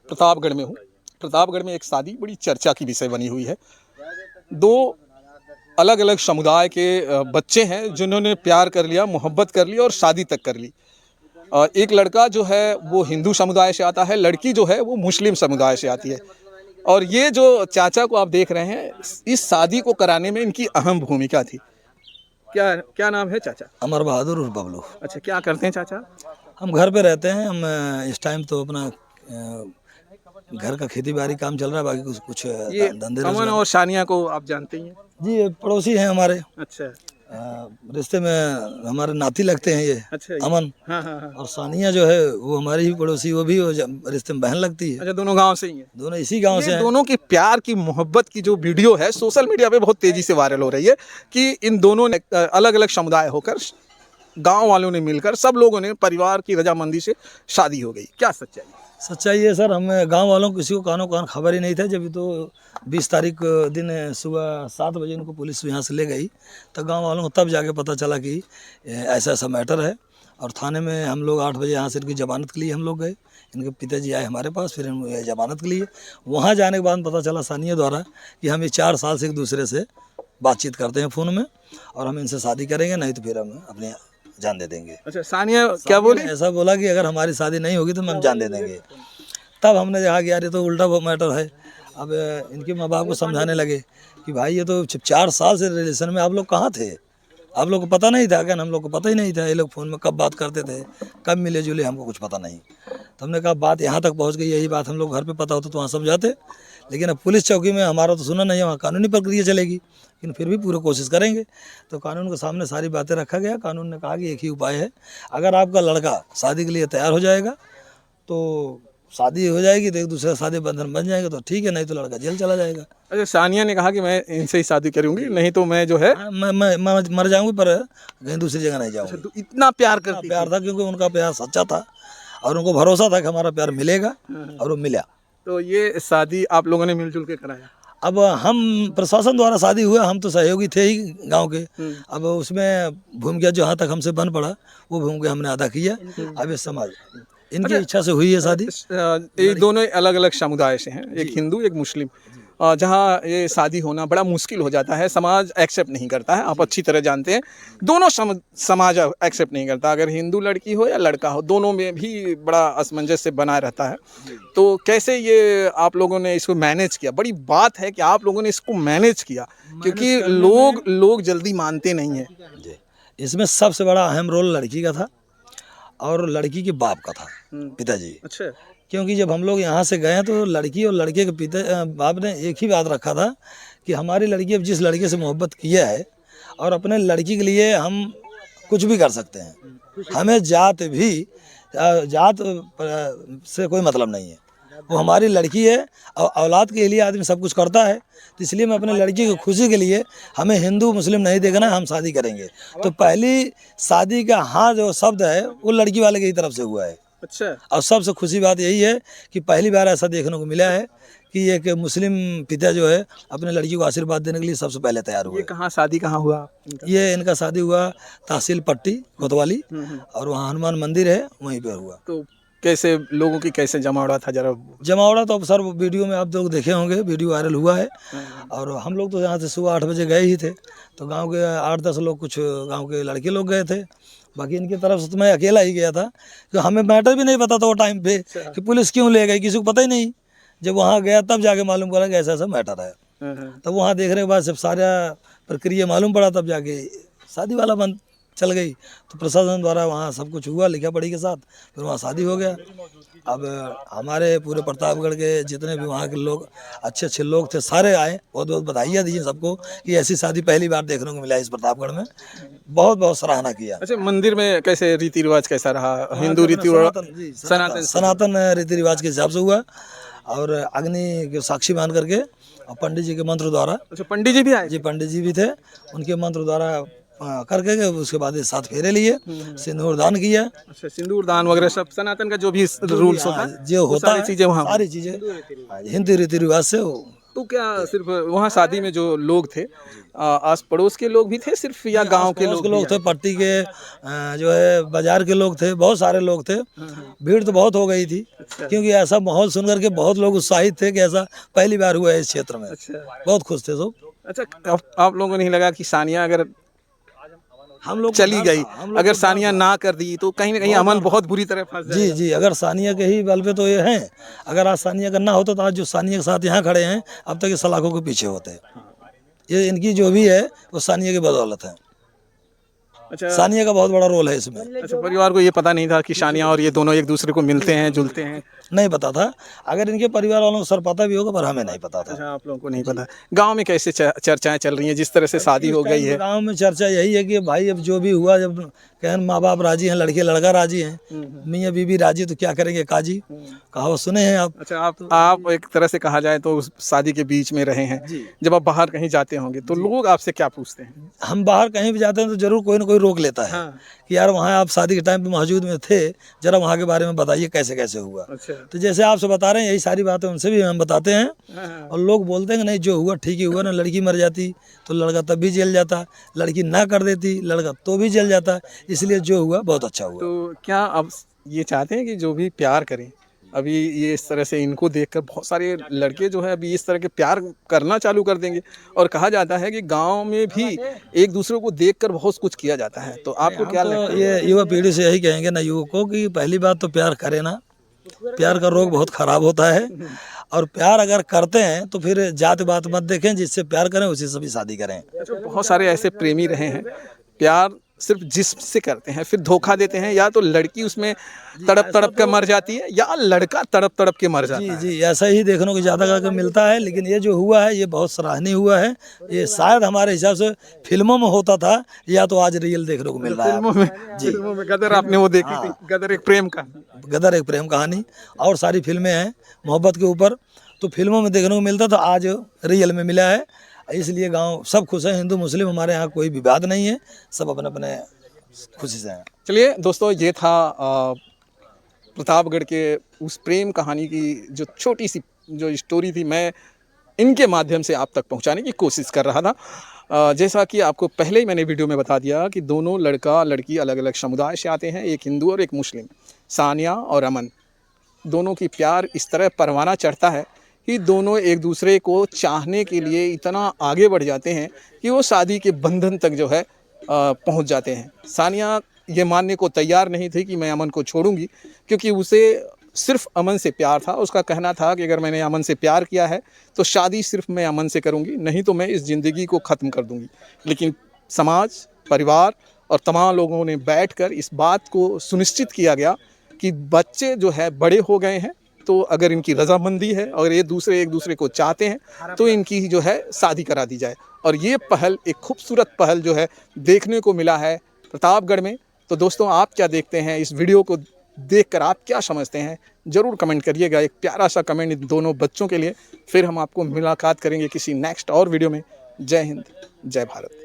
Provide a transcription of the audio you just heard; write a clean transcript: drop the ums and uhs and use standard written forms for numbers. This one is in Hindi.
प्रतापगढ़ में हूँ। प्रतापगढ़ में एक शादी बड़ी चर्चा की विषय बनी हुई है। दो अलग अलग समुदाय के बच्चे हैं जिन्होंने प्यार कर लिया, मोहब्बत कर ली और शादी तक कर ली। एक लड़का जो है वो हिंदू समुदाय से आता है, लड़की जो है वो मुस्लिम समुदाय से आती है। और ये जो चाचा को आप देख रहे हैं, इस शादी को कराने में इनकी अहम भूमिका थी। क्या क्या नाम है चाचा? अमर बहादुर उर्फ बबलू। अच्छा, क्या करते हैं चाचा? हम घर पे रहते हैं। हम इस टाइम तो अपना घर का खेती बाड़ी काम चल रहा है, बाकी कुछ कुछ ये धंधे अमन रोजगार। और सानिया को आप जानते ही हैं? जी, ये पड़ोसी हैं हमारे। अच्छा रिश्ते में हमारे नाती लगते हैं ये। अच्छा। अमन हाँ हाँ हाँ। और सानिया जो है वो हमारी ही पड़ोसी, वो भी रिश्ते में बहन लगती है। अच्छा, दोनों गांव से ही हैं? दोनों इसी गांव से ये हैं। दोनों की प्यार की मोहब्बत की जो वीडियो है सोशल मीडिया पे बहुत तेजी से वायरल हो रही है कि इन दोनों ने अलग अलग समुदाय होकर, गांव वालों ने मिलकर, सब लोगों ने परिवार की रजामंदी से शादी हो गई। क्या सच्चाई? सच्चाई है सर, हम गांव वालों को किसी को कानो कान खबर ही नहीं था। जब तो 20 तारीख दिन सुबह 7 बजे उनको पुलिस यहाँ से ले गई, तो गांव वालों को तब जाके पता चला कि ऐसा ऐसा मैटर है। और थाने में हम लोग 8 बजे यहाँ से इनकी ज़मानत के लिए हम लोग गए। इनके पिताजी आए हमारे पास, फिर हम ज़मानत के लिए वहाँ जाने के बाद पता चला सानिया द्वारा कि हम ये 4 साल से एक दूसरे से बातचीत करते हैं फ़ोन में, और हम इनसे शादी करेंगे, नहीं तो फिर हम अपने जान दे देंगे। अच्छा, सानिया क्या बोली? ऐसा बोला कि अगर हमारी शादी नहीं होगी तो हम जान दे देंगे। तब हमने देखा कि यार ये तो उल्टा मैटर है। अब इनके माँ बाप को समझाने लगे कि भाई ये तो 4 साल से रिलेशन में आप लोग कहाँ थे, आप लोग को पता नहीं था क्या? हम लोग को पता ही नहीं था। ये लोग फ़ोन में कब बात करते थे, कब मिले जुले, हमको कुछ पता नहीं। तो हमने कहा बात यहाँ तक पहुँच गई, यही बात हम लोग घर पे पता होता तो वहाँ समझाते, लेकिन अब पुलिस चौकी में हमारा तो सुना नहीं है, वहाँ कानूनी प्रक्रिया चलेगी, लेकिन फिर भी पूरी कोशिश करेंगे। तो कानून के सामने सारी बातें रखा गया। कानून ने कहा कि एक ही उपाय है, अगर आपका लड़का शादी के लिए तैयार हो जाएगा तो शादी हो जाएगी, तो एक दूसरे का शादी बंधन बन जाएगा तो ठीक है, नहीं तो लड़का जेल चला जाएगा। अच्छा, सानिया ने कहा कि मैं इनसे ही शादी करूंगी, नहीं तो मैं जो है मैं मर जाऊंगी, पर कहीं दूसरी जगह नहीं जाऊंगी। तो इतना प्यार करती प्यार था, क्योंकि उनका प्यार सच्चा था और उनको भरोसा था कि हमारा प्यार मिलेगा, और वो मिला। तो ये शादी आप लोगों ने मिलजुल के कराया? अब हम प्रशासन द्वारा शादी हुआ, हम तो सहयोगी थे ही गांव के। अब उसमें भूमिका जो यहाँ तक हमसे बन पड़ा वो भूमिका हमने अदा किया। अब ये समाज इनकी इच्छा से हुई है शादी। ये दोनों अलग अलग समुदाय से हैं, एक हिंदू एक मुस्लिम। जहाँ ये शादी होना बड़ा मुश्किल हो जाता है, समाज एक्सेप्ट नहीं करता है। आप अच्छी तरह जानते हैं, दोनों समाज एक्सेप्ट नहीं करता। अगर हिंदू लड़की हो या लड़का हो, दोनों में भी बड़ा असमंजस बना रहता है। तो कैसे ये आप लोगों ने इसको मैनेज किया? बड़ी बात है कि आप लोगों ने इसको मैनेज किया, क्योंकि लोग जल्दी मानते नहीं हैं। इसमें सबसे बड़ा अहम रोल लड़की का था और लड़की के बाप का था, पिताजी। अच्छा। क्योंकि जब हम लोग यहाँ से गए तो लड़की और लड़के के बाप ने एक ही बात रखा था कि हमारी लड़की अब जिस लड़के से मोहब्बत किया है, और अपने लड़की के लिए हम कुछ भी कर सकते हैं, हमें जात से कोई मतलब नहीं है, वो हमारी लड़की है। और औलाद के लिए आदमी सब कुछ करता है, तो इसलिए मैं अपने लड़की की खुशी के लिए, हमें हिंदू मुस्लिम नहीं देखना है, हम शादी करेंगे। तो पहली शादी का हाँ जो शब्द है वो लड़की वाले की तरफ से हुआ है। अच्छा। और सबसे खुशी बात यही है कि पहली बार ऐसा देखने को मिला है कि एक मुस्लिम पिता जो है अपने लड़की को आशीर्वाद देने के लिए सबसे पहले तैयार हुआ। ये कहाँ शादी कहाँ हुआ इनका? ये इनका शादी हुआ तहसील पट्टी कोतवाली, और वहाँ हनुमान मंदिर है, वहीं पर हुआ। तो कैसे लोगों की कैसे जमावड़ा था जरा? जमावड़ा तो अब सर वीडियो में आप लोग देखे होंगे, वीडियो वायरल हुआ है। और हम लोग तो यहाँ से सुबह 8 बजे गए ही थे, तो गांव के 8-10 लोग, कुछ गांव के लड़के लोग गए थे। बाकी इनकी तरफ से तो मैं अकेला ही गया था, तो हमें मैटर भी नहीं पता था वो टाइम पे कि पुलिस क्यों ले गई, किसी को पता ही नहीं। जब वहाँ गया तब जाके मालूम पड़ा कि ऐसा ऐसा मैटर है। तब वहाँ देखने के बाद जब सारा प्रक्रिया मालूम पड़ा, तब जाके शादी वाला बंद चल गई। तो प्रशासन द्वारा वहाँ सब कुछ हुआ लिखा पढ़ी के साथ, फिर वहाँ शादी हो गया। अब हमारे पूरे प्रतापगढ़ के जितने भी वहाँ के लोग अच्छे अच्छे लोग थे सारे आए। बहुत बहुत बधाइयाँ दीजिए सबको कि ऐसी शादी पहली बार देखने को मिला इस प्रतापगढ़ में। बहुत बहुत सराहना किया। अच्छा, मंदिर में कैसे रीति रिवाज कैसा रहा? हिंदू रीति सनातन रीति रिवाज के हिसाब से हुआ, और अग्नि के साक्षी मान करके और पंडित जी के मंत्र द्वारा। अच्छा, पंडित जी भी आए? जी, पंडित जी भी थे, उनके मंत्र द्वारा करके उसके बाद 7 फेरे लिए, सिंदूर दान किया। अच्छा, सिंदूर दान वगैरह सब सनातन का जो भी रूल्स होता है, जो होता है, चीजें वहाँ सारी चीजें हिंदू रीति रिवाज से तो क्या सिर्फ वहाँ शादी में जो लोग थे आस पड़ोस के लोग भी थे सिर्फ, या गांव के आस-पड़ोस लोग के भी लोग थे, आए? पट्टी के जो है बाजार के लोग थे, बहुत सारे लोग थे। भीड़ तो बहुत हो गई थी, अच्छा। क्योंकि ऐसा माहौल सुनकर के बहुत लोग उत्साहित थे कि ऐसा पहली बार हुआ है इस क्षेत्र में। अच्छा। बहुत खुश थे सब। अच्छा, आप लोगों को नहीं लगा कि सानिया अगर हम लोग को चली डर गई, था, हम लोग अगर को डर सानिया था। ना कर दी तो कहीं ना कहीं बहुत अमन डर बहुत बुरी तरह फंस जी जाएगा? जी, अगर सानिया के ही बल पे तो ये हैं। अगर आज सानिया का ना होता तो आज जो सानिया के साथ यहाँ खड़े हैं, अब तक ये सलाखों के पीछे होते। ये इनकी जो भी है वो सानिया की बदौलत है। अच्छा। सानिया का बहुत बड़ा रोल है इसमें। अच्छा, परिवार को ये पता नहीं था कि सानिया और ये दोनों एक दूसरे को मिलते हैं, जुलते हैं? नहीं पता था। अगर इनके परिवार वालों को सर पता भी होगा, पर हमें नहीं पता था। अच्छा, आप लोगों को नहीं पता। गांव में कैसे चर्चाएं चल रही हैं जिस तरह से शादी हो गई है? गांव में चर्चा यही है कि भाई अब जो भी हुआ, जब कहन माँ बाप राजी हैं, लड़के लड़का राजी हैं, मियाँ बीबी राजी, तो क्या करेंगे काजी। कहावत सुने हैं आप? अच्छा, आप एक तरह से कहा जाए तो उस शादी के बीच में रहे हैं। जब आप बाहर कहीं जाते होंगे तो लोग आपसे क्या पूछते हैं? हम बाहर कहीं भी जाते हैं तो जरूर कोई ना कोई रोक लेता है हाँ। कि यार वहाँ आप शादी के टाइम पे मौजूद में थे, जरा वहाँ के बारे में बताइए कैसे कैसे हुआ। अच्छा। तो जैसे आपसे बता रहे हैं, यही सारी बातें उनसे भी हम बताते हैं। हाँ। और लोग बोलते हैं कि नहीं, जो हुआ ठीक ही हुआ ना। लड़की मर जाती तो लड़का तब भी जेल जाता, लड़की ना कर देती लड़का तो भी जेल जाता। इसलिए जो हुआ बहुत अच्छा हुआ। तो क्या आप ये चाहते हैं कि जो भी प्यार करें, अभी ये इस तरह से इनको देखकर बहुत सारे लड़के जो है अभी इस तरह के प्यार करना चालू कर देंगे? और कहा जाता है कि गांव में भी एक दूसरे को देखकर बहुत कुछ किया जाता है, तो आपको क्या लगता तो है? ये युवा पीढ़ी से यही कहेंगे ना युवकों की, पहली बात तो प्यार करें ना। प्यार का रोग बहुत खराब होता है। और प्यार अगर करते हैं तो फिर जात बात मत देखें, जिससे प्यार करें उसी से भी शादी करें। अच्छा, बहुत सारे ऐसे प्रेमी रहे हैं, प्यार सिर्फ जिस्म से करते हैं, फिर धोखा देते हैं, या तो लड़की उसमें तड़प तड़प के मर जाती है या लड़का तड़प तड़प के मर जाता जी है। जी, ऐसा ही देखने को ज़्यादा करके मिलता है। लेकिन ये जो हुआ है ये बहुत सराहनीय हुआ है। ये शायद हमारे हिसाब से फिल्मों में होता था, या तो आज रियल देखने को मिल रहा है। फिल्मों में गदर आपने वो देखी थी, गदर एक प्रेम का? गदर एक प्रेम कहानी, और सारी फिल्में हैं मोहब्बत के ऊपर, तो फिल्मों में देखने को मिलता था, आज रियल में मिला है। इसलिए गांव सब खुश है। हिंदू मुस्लिम हमारे यहाँ कोई विवाद नहीं है, सब अपने अपने खुशी से हैं। चलिए दोस्तों, ये था प्रतापगढ़ के उस प्रेम कहानी की जो छोटी सी जो स्टोरी थी, मैं इनके माध्यम से आप तक पहुंचाने की कोशिश कर रहा था। जैसा कि आपको पहले ही मैंने वीडियो में बता दिया कि दोनों लड़का लड़की अलग अलग समुदाय से आते हैं, एक हिंदू और एक मुस्लिम। सानिया और अमन दोनों की प्यार इस तरह परवाना चढ़ता है कि दोनों एक दूसरे को चाहने के लिए इतना आगे बढ़ जाते हैं कि वो शादी के बंधन तक जो है पहुंच जाते हैं। सानिया ये मानने को तैयार नहीं थी कि मैं अमन को छोड़ूंगी, क्योंकि उसे सिर्फ अमन से प्यार था। उसका कहना था कि अगर मैंने अमन से प्यार किया है तो शादी सिर्फ मैं अमन से करूंगी, नहीं तो मैं इस ज़िंदगी को ख़त्म कर दूंगी। लेकिन समाज, परिवार और तमाम लोगों ने बैठकर इस बात को सुनिश्चित किया गया कि बच्चे जो है बड़े हो गए हैं, तो अगर इनकी रजामंदी है और ये दूसरे एक दूसरे को चाहते हैं तो इनकी जो है शादी करा दी जाए। और ये पहल, एक खूबसूरत पहल जो है देखने को मिला है प्रतापगढ़ में। तो दोस्तों, आप क्या देखते हैं? इस वीडियो को देखकर आप क्या समझते हैं? ज़रूर कमेंट करिएगा, एक प्यारा सा कमेंट इन दोनों बच्चों के लिए। फिर हम आपको मुलाकात करेंगे किसी नेक्स्ट और वीडियो में। जय हिंद, जय भारत।